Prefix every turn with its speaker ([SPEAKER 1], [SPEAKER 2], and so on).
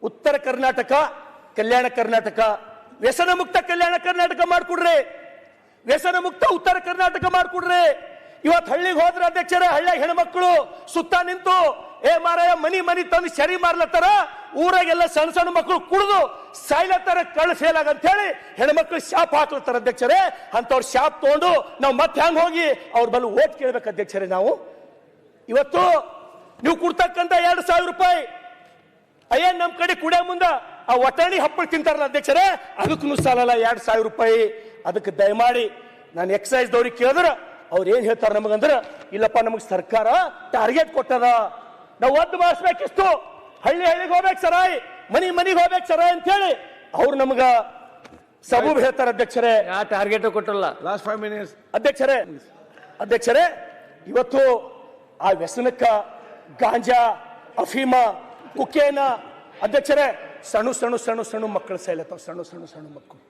[SPEAKER 1] ಉತ್ತರ ಕರ್ನಾಟಕ, ಕಲ್ಯಾಣ ಕರ್ನಾಟಕ, ವ್ಯಸನ ಮುಕ್ತ ಕಲ್ಯಾಣ ಕರ್ನಾಟಕ ಮಾಡ್ಕೊಡ್ರಿ, ವ್ಯಸನ ಮುಕ್ತ ಉತ್ತರ ಕರ್ನಾಟಕ ಮಾಡ್ಕೊಡ್ರಿ. ಇವತ್ತು ಹಳ್ಳಿಗೆ ಹೋದ್ರ ಅಧ್ಯಕ್ಷರೇ, ಹಳ್ಳಿಯಾಗ ಹೆಣ್ಮಕ್ಳು ಸುತ್ತ ನಿಂತು ಏ ಮಾರಾಯ ಮನಿ ಮನಿ ತಂದು ಶರಿ ಮಾರ್ಲತ್ತಾರ, ಊರಾಗೆಲ್ಲ ಸಣ್ಣ ಸಣ್ಣ ಮಕ್ಕಳು ಕುಡಿದು ಸಾಯ್ಲತ್ತಾರ, ಕಳ್ಳ ಫೇಲ್ ಆಗಂತ ಹೇಳಿ ಹೆಣ್ಮಕ್ಳು ಶಾಪ್ ಹಾಕ್ಲತ್ತಾರ ಅಧ್ಯಕ್ಷರೇ. ಅಂತವ್ರ ಶಾಪ್ ತಗೊಂಡು ನಾವು ಮತ್ತೆ ಹ್ಯಾಂಗ ಹೋಗಿ ಅವ್ರ ಬಲ್ಲ ಓಟ್ ಕೇಳ್ಬೇಕು ಅಧ್ಯಕ್ಷರೇ. ನಾವು ಇವತ್ತು ನೀವು ಕೊಡ್ತಕ್ಕಂತ 2,000 ರೂಪಾಯಿ ಅಯ್ಯನ್ ನಮ್ ಕಡೆ ಕುಡಿಯೋ ಮುಂದ ಆ ಒಟಾಣಿ ಹಪ್ಪಳು ತಿಂತಾರಲ್ಲ ಅಧ್ಯಕ್ಷರೇ, ಅದಕ್ಕೂ ಸಾಲಲ್ಲ 2,000 ರೂಪಾಯಿ. ಅದಕ್ಕೆ ದಯಮಾಡಿ ನಾನು ಎಕ್ಸೈಸ್ ದವ್ರಿಗೆ ಕೇಳಿದ್ರ ಅವ್ರು ಏನ್ ಹೇಳ್ತಾರ ನಮಗಂದ್ರ, ಇಲ್ಲಪ್ಪ ನಮಗ್ ಸರ್ಕಾರ ಟಾರ್ಗೆಟ್ ಕೊಟ್ಟದ, ನಾವು ಒದ್ದು ಮಾಡಿಸ್ಬೇಕಿಷ್ಟು, ಹಳ್ಳಿಗೆ ಹೋಗ್ಬೇಕು ಸರಾಯ್, ಮನಿಗೆ ಹೋಗ್ಬೇಕು ಸರಾಯ್ ಅಂತ ಹೇಳಿ ಅವ್ರು ನಮಗ ಸಬೂಬ್ ಹೇಳ್ತಾರ ಅಧ್ಯಕ್ಷರೇ.
[SPEAKER 2] ಯಾವ ಟಾರ್ಗೆಟ್ ಕೊಟ್ಟಲ್ಲ.
[SPEAKER 3] ಲಾಸ್ಟ್ 5 minutes
[SPEAKER 1] ಅಧ್ಯಕ್ಷರೇ ಇವತ್ತು ಆ ವ್ಯಸನಕ್ಕ ಗಾಂಜಾ, ಅಫೀಮ, ಕುಕೇನ ಅಧ್ಯಕ್ಷರೇ ಸಣ್ಣ ಮಕ್ಕಳು ಸಾಯ್ಲತ್ತಾವ, ಸಣ್ಣ ಮಕ್ಕಳು.